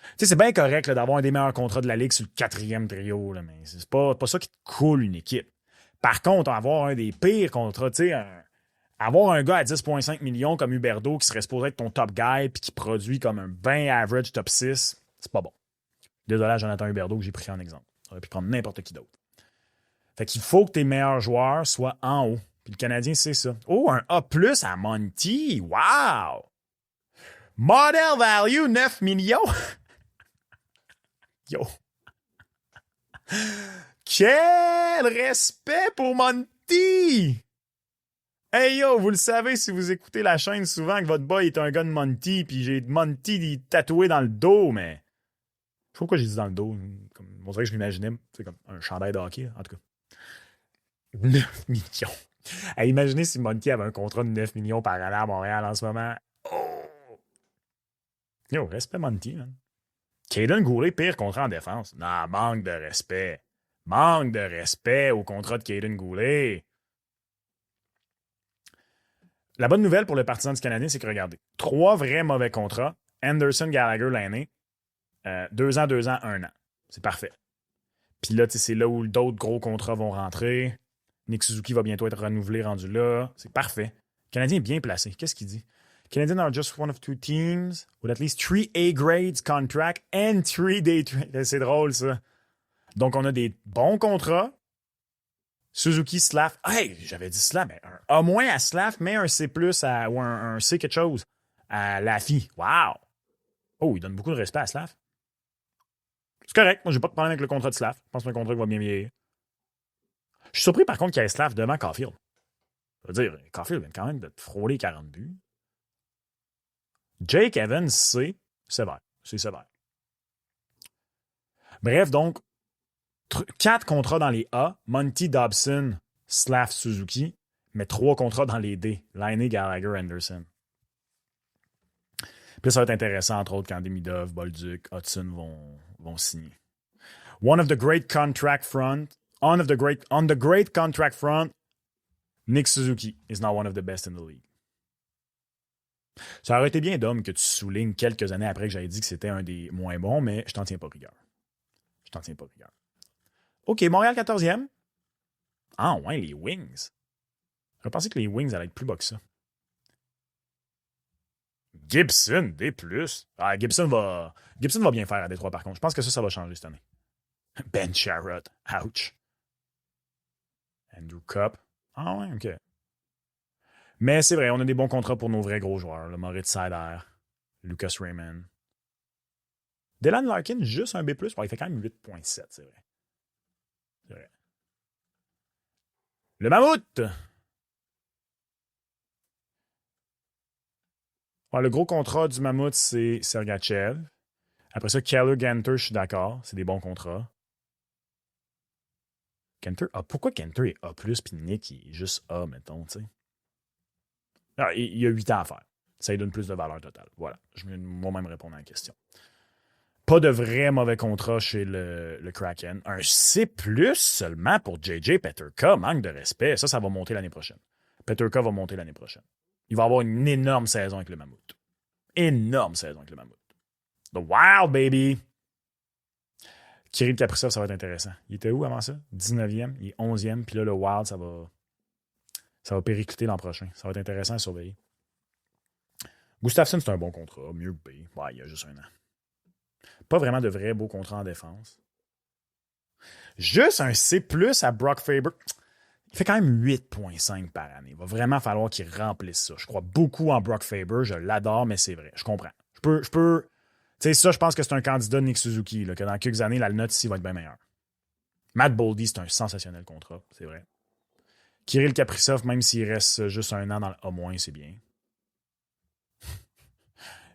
Tu sais, c'est bien correct là, d'avoir un des meilleurs contrats de la Ligue sur le 4e trio, là, mais c'est pas ça qui te coule une équipe. Par contre, avoir un des pires contrats, tu sais, avoir un gars à 10,5 millions comme Huberdeau qui serait supposé être ton top guy puis qui produit comme un 20 average top 6, c'est pas bon. Désolé à Jonathan Huberdeau que j'ai pris en exemple. J'aurais pu prendre n'importe qui d'autre. Fait qu'il faut que tes meilleurs joueurs soient en haut. Puis le Canadien, c'est ça. Oh, un A+ à Monty. Wow! Model value 9 millions. Yo. Quel respect pour Monty! Hey yo, vous le savez si vous écoutez la chaîne souvent que votre boy est un gars de Monty, puis j'ai Monty tatoué dans le dos, mais. Je sais pas pourquoi j'ai dit dans le dos. On dirait que je m'imaginais, c'est comme un chandail de hockey, en tout cas. 9 millions. Hey, imaginez si Monty avait un contrat de 9 millions par année à Montréal en ce moment. Oh! Yo, respect Monty, man. Caden Goulet, pire contrat en défense. Non, manque de respect. Manque de respect au contrat de Caden Goulet. La bonne nouvelle pour le partisan du Canadien, c'est que regardez, 3 vrais mauvais contrats. Anderson, Gallagher, l'année. 2 ans, 2 ans, 1 an. C'est parfait. Puis là, c'est là où d'autres gros contrats vont rentrer. Nick Suzuki va bientôt être renouvelé, rendu là. C'est parfait. Le Canadien est bien placé. Qu'est-ce qu'il dit? Canadiens are just one of 2 teams with at least 3 A grades contract and 3 day trade. C'est drôle, ça. Donc, on a des bons contrats. Suzuki, Slav. Hey, j'avais dit Slav, mais un A- à Slav, mais un C+, ou un C quelque chose à Laffy. Wow! Oh, il donne beaucoup de respect à Slav. C'est correct. Moi, j'ai pas de problème avec le contrat de Slav. Je pense que c'est un contrat qui va bien vieillir. Je suis surpris, par contre, qu'il y ait Slav devant Caulfield. Je veux dire, Caulfield vient quand même de te frôler 40 buts. Jake Evans, c'est sévère. C'est sévère. Bref, donc, 4 contrats dans les A, Monty Dobson, Slav Suzuki, mais 3 contrats dans les D, Laine, Gallagher, Anderson. Puis ça va être intéressant, entre autres, quand Demidov, Bolduc, Hudson vont signer. On the great contract front, on the great contract front, Nick Suzuki is now one of the best in the league. Ça aurait été bien, Dom, que tu soulignes quelques années après que j'avais dit que c'était un des moins bons, mais je t'en tiens pas rigueur. Je t'en tiens pas rigueur. OK, Montréal 14e. Ah ouais, les Wings. J'aurais pensé que les Wings allaient être plus bas que ça. Gibson, D+. Ah, Gibson va bien faire à Détroit, par contre. Je pense que ça va changer cette année. Ben Sherrod. Ouch. Andrew Cup. Ah ouais, OK. Mais c'est vrai, on a des bons contrats pour nos vrais gros joueurs. Le Moritz Seider, Lucas Raymond. Dylan Larkin, juste un B+, il fait quand même 8,7, c'est vrai. C'est vrai. Le Mammouth! Ouais, le gros contrat du Mammouth, c'est Sergachev. Après ça, Keller, Ganter, je suis d'accord. C'est des bons contrats. Kenter, pourquoi Kenter est A+, puis Nick il est juste A, mettons, tu sais? Ah, il y a 8 ans à faire. Ça lui donne plus de valeur totale. Voilà. Je vais moi-même répondre à la question. Pas de vrai mauvais contrat chez le Kraken. Un C+, seulement pour JJ Peterka. Manque de respect. Ça va monter l'année prochaine. Peterka va monter l'année prochaine. Il va avoir une énorme saison avec le Mammouth. Énorme saison avec le Mammouth. The Wild, baby! Kirill Kaprizov, ça va être intéressant. Il était où avant ça? 19e, il est 11e, puis là, le Wild, ça va péricliter l'an prochain. Ça va être intéressant à surveiller. Gustafsson, c'est un bon contrat, mieux que B. Ouais, il y a juste un an. Pas vraiment de vrais beaux contrats en défense. Juste un C+, à Brock Faber. Il fait quand même 8,5 par année. Il va vraiment falloir qu'il remplisse ça. Je crois beaucoup en Brock Faber. Je l'adore, mais c'est vrai. Je comprends. Je peux. Tu sais, ça, je pense que c'est un candidat de Nick Suzuki, là, que dans quelques années, la note ici va être bien meilleure. Matt Boldy, c'est un sensationnel contrat, c'est vrai. Kirill Kaprizov, même s'il reste juste un an dans le A-, c'est bien.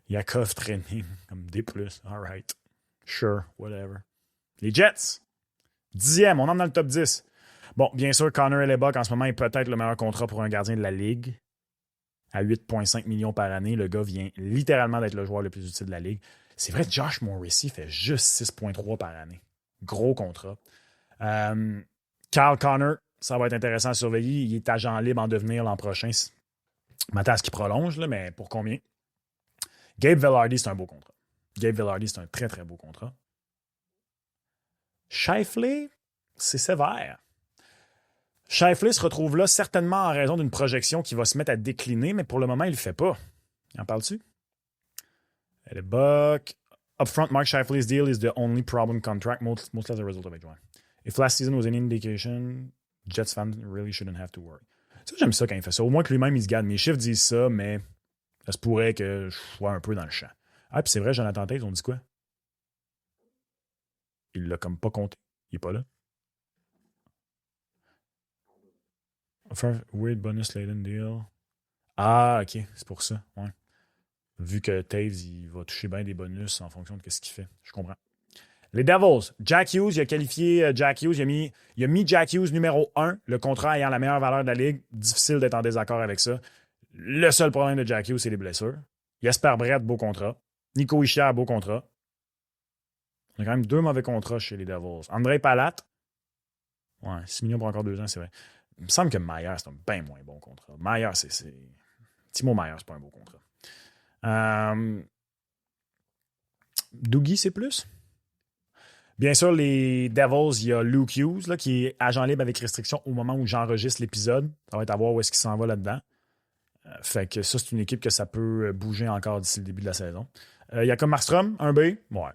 Yakov Training, comme D+. All right. Sure, whatever. Les Jets, 10e, on entre dans le top 10. Bon, bien sûr, Connor Hellebuyck, en ce moment, est peut-être le meilleur contrat pour un gardien de la Ligue. À 8,5 millions par année, le gars vient littéralement d'être le joueur le plus utile de la Ligue. C'est vrai, Josh Morrissey fait juste 6,3 par année. Gros contrat. Kyle Connor, ça va être intéressant à surveiller. Il est agent libre en devenir l'an prochain. Maintenant, à ce qu'il prolonge, là, mais pour combien? Gabe Velarde, c'est un beau contrat. Gabe Velarde, c'est un très, très beau contrat. Scheifele, c'est sévère. Scheifele se retrouve là certainement en raison d'une projection qui va se mettre à décliner, mais pour le moment, il ne le fait pas. En parles-tu? Le Buck. Upfront, Mark Scheifele's deal is the only problem contract, mostly as a result of age one. If last season was any indication, Jets fans really shouldn't have to worry. Ça, j'aime ça quand il fait ça. Au moins que lui-même, il se garde. Mes chiffres disent ça, mais ça se pourrait que je sois un peu dans le champ. Ah, puis c'est vrai, Jonathan Tate, on dit quoi? Il l'a comme pas compté. Il est pas là. Weird bonus laden deal. Ah, ok, c'est pour ça. Ouais. Vu que Taves, il va toucher bien des bonus en fonction de ce qu'il fait. Je comprends. Les Devils, Jack Hughes, il a qualifié Jack Hughes, il a mis Jack Hughes numéro 1, le contrat ayant la meilleure valeur de la Ligue. Difficile d'être en désaccord avec ça. Le seul problème de Jack Hughes, c'est les blessures. Jesper Brett, beau contrat. Nico Hischier, beau contrat. On a quand même 2 mauvais contrats chez les Devils. André Palat, ouais, 6 millions pour encore 2 ans, c'est vrai. Il me semble que Maillard, c'est un bien moins bon contrat. Maillard, c'est... Timo Maillard, c'est pas un beau contrat. Dougie, c'est plus? Bien sûr, les Devils, il y a Luke Hughes, là, qui est agent libre avec restriction au moment où j'enregistre l'épisode. Ça va être à voir où est-ce qu'il s'en va là-dedans. Fait que ça, c'est une équipe que ça peut bouger encore d'ici le début de la saison. Il y a comme Markstrom, un B. Ouais.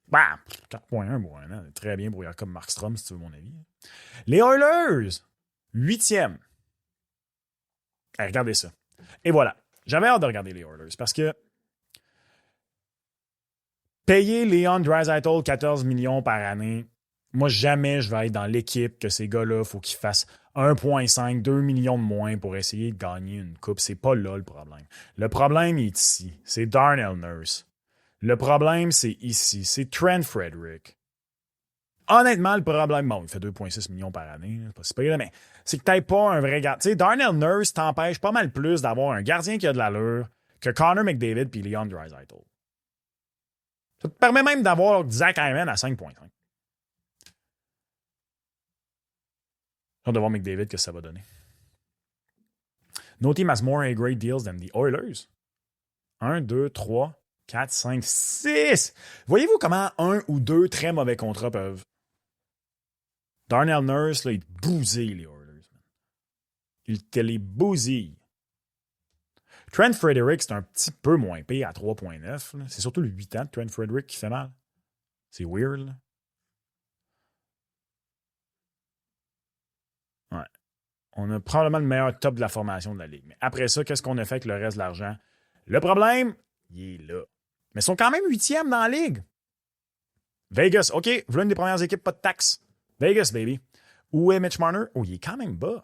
Bah, 4,1 pour un an. Très bien pour Jacob Markstrom, si tu veux mon avis. Les Oilers, 8e. Hey, regardez ça. Et voilà. J'avais hâte de regarder les Oilers parce que payer Leon Draisaitl 14 millions par année, moi, jamais je vais être dans l'équipe que ces gars-là, il faut qu'ils fassent 1,5, 2 millions de moins pour essayer de gagner une coupe. C'est pas là le problème. Le problème est ici. C'est Darnell Nurse. Le problème, c'est ici. C'est Trent Frederick. Honnêtement, le problème, bon, il fait 2,6 millions par année. C'est pas si pire, mais c'est que t'as pas un vrai gardien. Tu sais, Darnell Nurse t'empêche pas mal plus d'avoir un gardien qui a de l'allure que Connor McDavid puis Leon Draisaitl. Ça te permet même d'avoir Zach Hyman à 5,5. On va voir McDavid que ça va donner. No team has more great deals than the Oilers. 1, 2, 3, 4, 5, 6. Voyez-vous comment un ou deux très mauvais contrats peuvent. Darnell Nurse, là, il te bousille les Oilers. Il te les bousille. Trent Frederick, c'est un petit peu moins pire à 3,9. C'est surtout le 8 ans de Trent Frederick qui fait mal. C'est weird, là. Ouais. On a probablement le meilleur top de la formation de la Ligue. Mais après ça, qu'est-ce qu'on a fait avec le reste de l'argent? Le problème, il est là. Mais ils sont quand même 8e dans la Ligue. Vegas, OK, voilà une des premières équipes, pas de taxes. Vegas, baby. Où est Mitch Marner? Oh, il est quand même bas.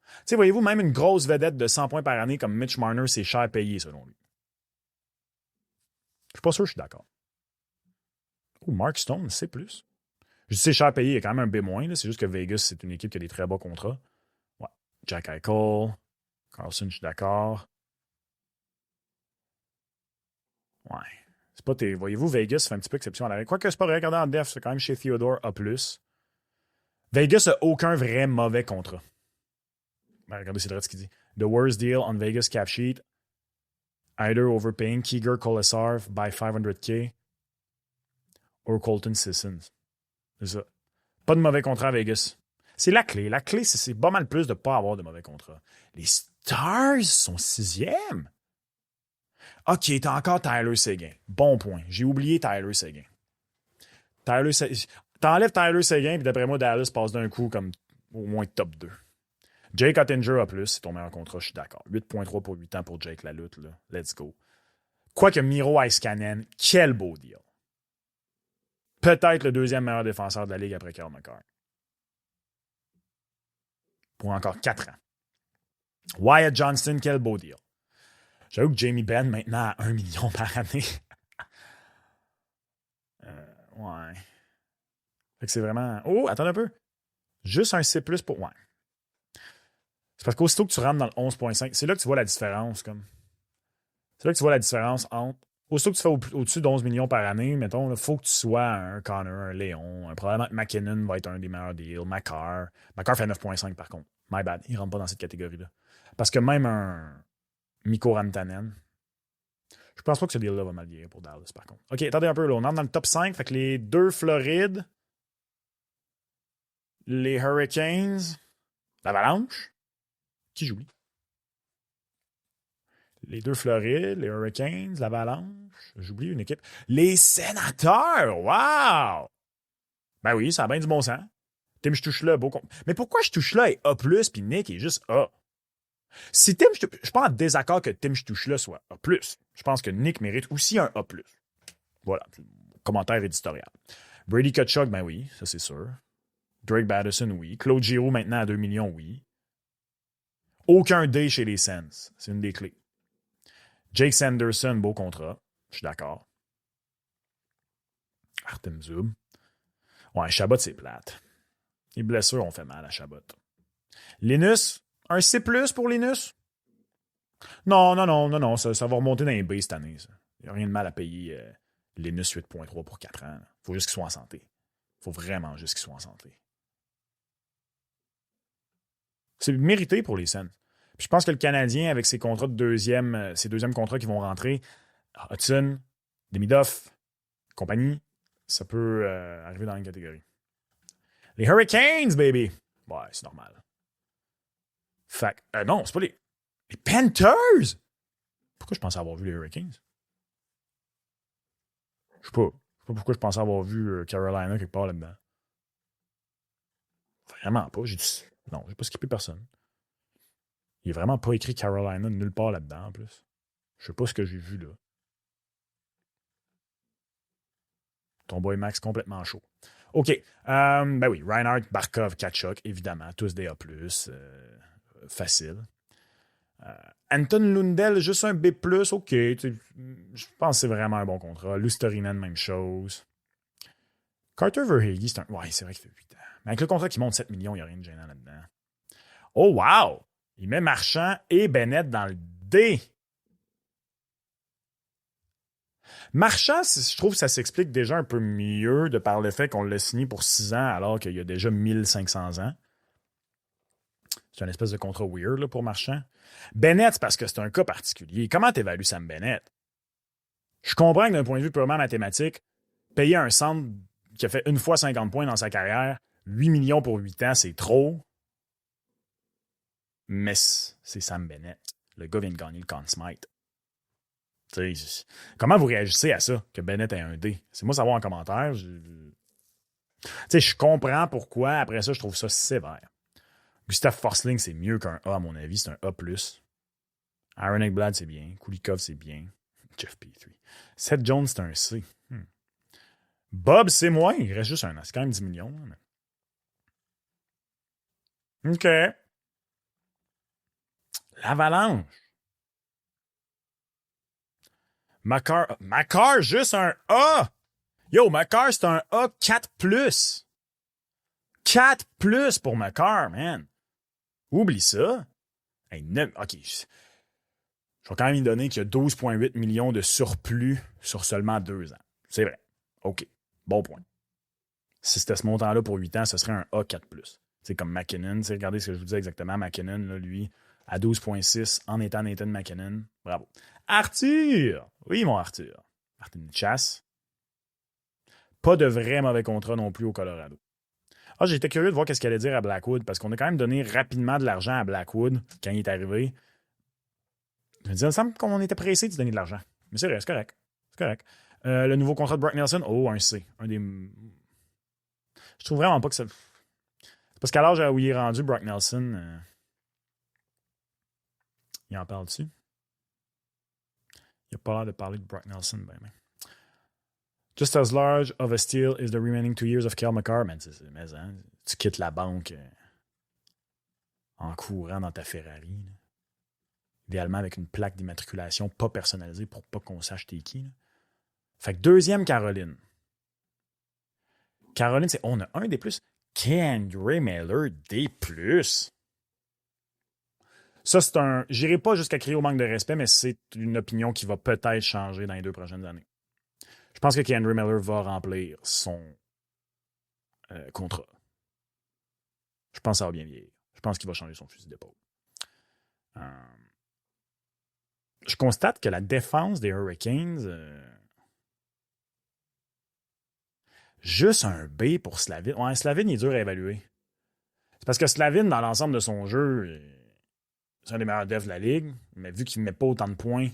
Tu sais, voyez-vous, même une grosse vedette de 100 points par année comme Mitch Marner, c'est cher payé, selon lui. Je suis pas sûr que je suis d'accord. Oh, Mark Stone, c'est plus. Je dis c'est cher payé, il y a quand même un B-. C'est juste que Vegas, c'est une équipe qui a des très bas contrats. Ouais. Jack Eichel, Carlson, je suis d'accord. Ouais. C'est pas tes. Voyez-vous, Vegas fait un petit peu exception à la règle. Quoique c'est pas vrai, regardez en def, c'est quand même chez Theodore A+. Vegas a aucun vrai mauvais contrat. Ben, regardez, c'est vrai ce qu'il dit. The worst deal on Vegas cap sheet. Either overpaying Keegar Kolesar by $500K or Colton Sissons. C'est ça. Pas de mauvais contrat à Vegas. C'est la clé. La clé, c'est pas mal plus de ne pas avoir de mauvais contrat. Les Stars sont 6e. OK, t'as encore Tyler Seguin. Bon point. J'ai oublié Tyler Seguin. T'enlèves Tyler Seguin, puis d'après moi, Dallas passe d'un coup comme au moins top 2. Jake Ottinger a plus, c'est ton meilleur contrat, je suis d'accord. 8,3 pour 8 ans pour Jake Lalutte, là. Let's go. Quoique Miro Heiskanen, quel beau deal. Peut-être le deuxième meilleur défenseur de la Ligue après Cale Makar. Pour encore 4 ans. Wyatt Johnston, quel beau deal. J'avoue que Jamie Benn, maintenant, à 1 million par année. Ouais. Fait que c'est vraiment... Oh, attends un peu. Juste un C++ pour... Ouais. C'est parce qu'aussitôt que tu rentres dans le 11.5, c'est là que tu vois la différence, comme. C'est là que tu vois la différence entre... Aussitôt que tu fais au-dessus d'11 millions par année, mettons, il faut que tu sois un Connor, un Léon, probablement que McKinnon va être un des meilleurs deals, Makar. Makar fait 9.5 par contre. My bad, il rentre pas dans cette catégorie-là. Parce que même un Mikko Rantanen, je pense pas que ce deal-là va mal virer pour Dallas, par contre. OK, attendez un peu, là, on entre dans le top 5, fait que les deux Florides, les Hurricanes, l'Avalanche, qui j'oublie? Les deux Florides, les Hurricanes, l'Avalanche. J'oublie une équipe. Les Sénateurs! Wow! Ben oui, ça a bien du bon sens. Tim Stuchla, beau con. Mais pourquoi Stuchla est A+, puis Nick est juste A? Si Tim Stuchla... Je suis pas en désaccord que Tim Stuchla soit A+. Je pense que Nick mérite aussi un A+. Voilà. Commentaire éditorial. Brady Tkachuk, ben oui, ça c'est sûr. Drake Batterson, oui. Claude Giroux, maintenant à 2 millions, oui. Aucun D chez les Sens. C'est une des clés. Jake Sanderson, beau contrat. Je suis d'accord. Artem Zub. Ouais, Chabot, c'est plate. Les blessures ont fait mal à Chabot. Linus, un C+, pour Linus? Non. Ça va remonter dans les B cette année. Il n'y a rien de mal à payer Linus 8.3 pour 4 ans. Il faut juste qu'il soit en santé. Il faut vraiment juste qu'il soit en santé. C'est mérité pour les Sens. Puis je pense que le Canadien, avec ses contrats de deuxième, ses deuxièmes contrats qui vont rentrer, Hudson, Demidov, compagnie, ça peut arriver dans une catégorie. Les Hurricanes, baby! Ouais, c'est normal. Fait non, c'est pas les Panthers! Pourquoi je pensais avoir vu les Hurricanes? Je sais pas. Je sais pas pourquoi je pensais avoir vu Carolina quelque part là-dedans. Vraiment pas. Non, j'ai pas skippé personne. Il est vraiment pas écrit Carolina nulle part là-dedans, en plus. Je sais pas ce que j'ai vu, là. Ton boy Max complètement chaud. OK. Ben oui, Reinhardt, Barkov, Tkachuk, évidemment. Tous des A+. Facile. Anton Lundell, juste un B+, OK. Je pense que c'est vraiment un bon contrat. Lusterinen, même chose. Carter Verhage, c'est un... Ouais, c'est vrai qu'il fait 8 ans. Mais avec le contrat qui monte 7 millions, il n'y a rien de gênant là-dedans. Oh, wow! Il met Marchand et Bennett dans le D. Marchand, je trouve que ça s'explique déjà un peu mieux de par le fait qu'on l'a signé pour 6 ans alors qu'il y a déjà 1500 ans. C'est un espèce de contrat weird là, pour Marchand. Bennett, c'est parce que c'est un cas particulier. Comment tu évalues Sam Bennett? Je comprends que d'un point de vue purement mathématique, payer un centre qui a fait une fois 50 points dans sa carrière, 8 millions pour 8 ans, c'est trop. Mais c'est Sam Bennett. Le gars vient de gagner le Conn Smythe. Comment vous réagissez à ça, que Bennett ait un D? C'est moi savoir en commentaire. Je comprends pourquoi. Après ça, je trouve ça sévère. Gustav Forsling, c'est mieux qu'un A, à mon avis. C'est un A+. Aaron Ekblad, c'est bien. Kulikov, c'est bien. Jeff Petrie. Seth Jones, c'est un C. Bob, c'est moins. Il reste juste un A. C'est quand même 10 millions. Mais... OK. L'Avalanche. Makar, juste un A. Yo, Makar, c'est un A 4+. 4+ pour Makar, man. Oublie ça. Hey, OK. Je vais quand même lui donner qu'il y a 12,8 millions de surplus sur seulement 2 ans. C'est vrai. OK. Bon point. Si c'était ce montant-là pour 8 ans, ce serait un A 4+. C'est comme McKinnon. Regardez ce que je vous disais exactement. McKinnon, là, lui, à 12,6 en étant Nathan McKinnon. Bravo. Arthur! Oui, mon Arthur. Martin Chasse. Pas de vrai mauvais contrat non plus au Colorado. Ah, j'étais curieux de voir qu'est-ce qu'il allait dire à Blackwood, parce qu'on a quand même donné rapidement de l'argent à Blackwood quand il est arrivé. Je me disais, il me semble qu'on était pressé de lui donner de l'argent. Mais c'est vrai, c'est correct. C'est correct. Le nouveau contrat de Brock Nelson, un C. Je trouve vraiment pas que ça... C'est parce qu'à l'âge où il est rendu, Brock Nelson... Il en parle dessus. Il n'a pas l'air de parler de Brock Nelson, ben. Just as large of a steal is the remaining 2 years of Cale Makar. Mais hein, tu quittes la banque en courant dans ta Ferrari. Là. Idéalement avec une plaque d'immatriculation pas personnalisée pour pas qu'on sache t'es qui. Là. Fait que deuxième, Caroline. Caroline, on a un des plus. K'Andre Miller, des plus. Ça, c'est un... J'irai pas jusqu'à crier au manque de respect, mais c'est une opinion qui va peut-être changer dans les 2 prochaines années. Je pense que K'Andre Miller va remplir son contrat. Je pense que ça va bien vieillir. Je pense qu'il va changer son fusil d'épaule. Je constate que la défense des Hurricanes... juste un B pour Slavin. Ouais, Slavin, il est dur à évaluer. C'est parce que Slavin, dans l'ensemble de son jeu, c'est un des meilleurs devs de la Ligue, mais vu qu'il ne met pas autant de points,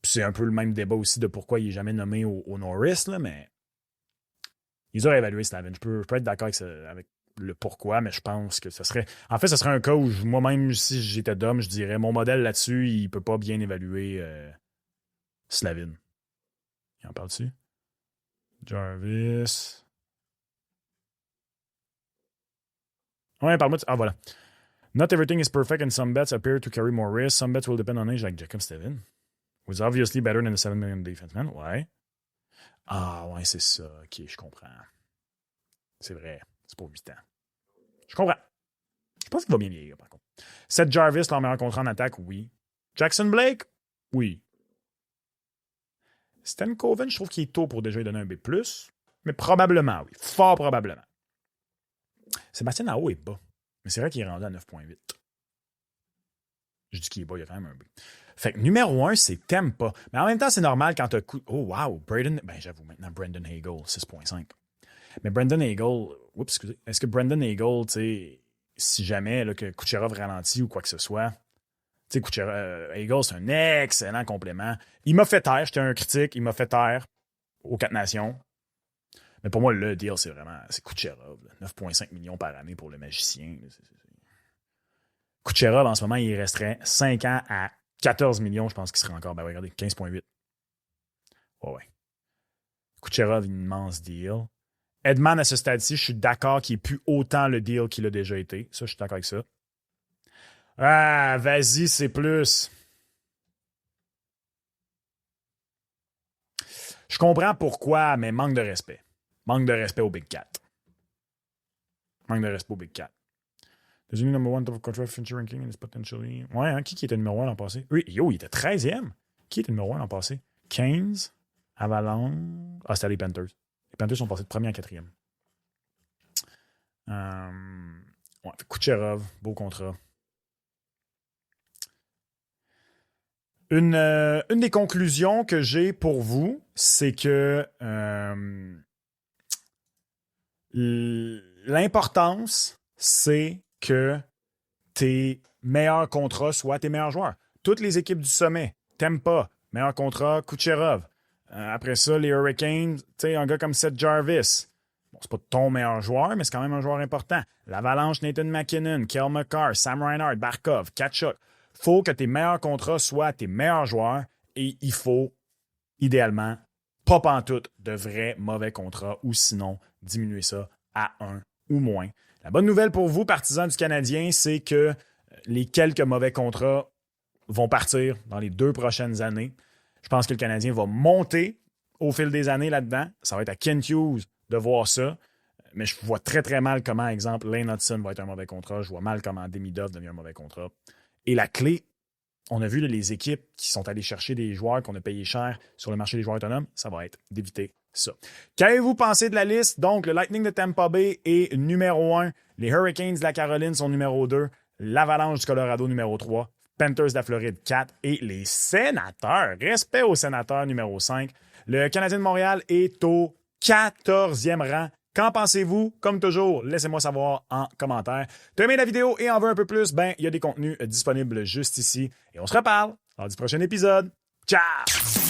puis c'est un peu le même débat aussi de pourquoi il n'est jamais nommé au Norris, là, mais il est dur à évaluer, Slavin. Je peux être d'accord avec le pourquoi, mais je pense que ce serait... En fait, ce serait un cas où moi-même, si j'étais d'homme, je dirais mon modèle là-dessus, il ne peut pas bien évaluer Slavin. Il en parle dessus? Jarvis... Ouais, parle-moi de... Ah, voilà. Not everything is perfect and some bets appear to carry more risk. Some bets will depend on age, like Jacob Steven. Was obviously better than the 7 million defenseman. Ouais. Ah, ouais, c'est ça. OK, je comprends. C'est vrai. C'est pour 8 ans. Je comprends. Je pense qu'il va bien vieillir, par contre. Seth Jarvis, leur meilleur contrat en attaque, oui. Jackson Blake, oui. Stan Coven, je trouve qu'il est tôt pour déjà lui donner un B+, mais probablement, oui. Fort probablement. Sébastien Aho est bas. Mais c'est vrai qu'il est rendu à 9,8. Je dis qu'il est bas, il y a quand même un B. Fait que numéro 1, c'est Tampa. Mais en même temps, c'est normal quand t'as coup. Oh, wow. Braden. Ben, j'avoue, maintenant, Brandon Hagel, 6,5. Mais Brandon Hagel. Oups, excusez. Est-ce que Brandon Hagel, tu sais, si jamais là, que Kucherov ralentit ou quoi que ce soit, tu sais, Kucherov. Hagel, c'est un excellent complément. Il m'a fait taire. J'étais un critique. Il m'a fait taire aux 4 nations. Mais pour moi, le deal, c'est Kucherov. 9,5 millions par année pour le magicien. Kucherov, en ce moment, il resterait 5 ans à 14 millions. Je pense qu'il serait encore, ben regardez, 15,8. Ouais. Kucherov, immense deal. Edman, à ce stade-ci, je suis d'accord qu'il n'est plus autant le deal qu'il a déjà été. Ça, je suis d'accord avec ça. Ah, vas-y, c'est plus. Je comprends pourquoi, mais manque de respect. Manque de respect au Big Cat. Manque de respect au Big Cat. The new number 1 top contract future ranking is potentially... Ouais, hein, qui était numéro 1 l'an passé? Oui, yo, il était 13e. Qui était numéro 1 l'an passé? Keynes, Avalanche... Ah, c'était les Panthers. Les Panthers sont passés de premier à 4e. Ouais, Kucherov, beau contrat. Une des conclusions que j'ai pour vous, c'est que l'importance, c'est que tes meilleurs contrats soient tes meilleurs joueurs. Toutes les équipes du sommet, Tampa, meilleur contrat, Kucherov. Après ça, les Hurricanes, tu sais, un gars comme Seth Jarvis. Bon, c'est pas ton meilleur joueur, mais c'est quand même un joueur important. L'Avalanche, Nathan MacKinnon, Kel McCarr, Sam Reinhart, Barkov, Tkachuk. Faut que tes meilleurs contrats soient tes meilleurs joueurs et il faut, idéalement, pas pantoute de vrais mauvais contrats ou sinon diminuer ça à 1 ou moins. La bonne nouvelle pour vous, partisans du Canadien, c'est que les quelques mauvais contrats vont partir dans les 2 prochaines années. Je pense que le Canadien va monter au fil des années là-dedans. Ça va être à Kent Hughes de voir ça. Mais je vois très, très mal comment, exemple, Lane Hudson va être un mauvais contrat. Je vois mal comment Demidov devient un mauvais contrat. Et la clé, on a vu là, les équipes qui sont allées chercher des joueurs qu'on a payés cher sur le marché des joueurs autonomes, ça va être d'éviter ça. Qu'avez-vous pensé de la liste? Donc, le Lightning de Tampa Bay est numéro 1. Les Hurricanes de la Caroline sont numéro 2. L'Avalanche du Colorado numéro 3. Panthers de la Floride 4. Et les Sénateurs, respect aux Sénateurs numéro 5. Le Canadien de Montréal est au 14e rang. Qu'en pensez-vous? Comme toujours, laissez-moi savoir en commentaire. T'as aimé la vidéo et en veux un peu plus? Ben, il y a des contenus disponibles juste ici. Et on se reparle lors du prochain épisode. Ciao!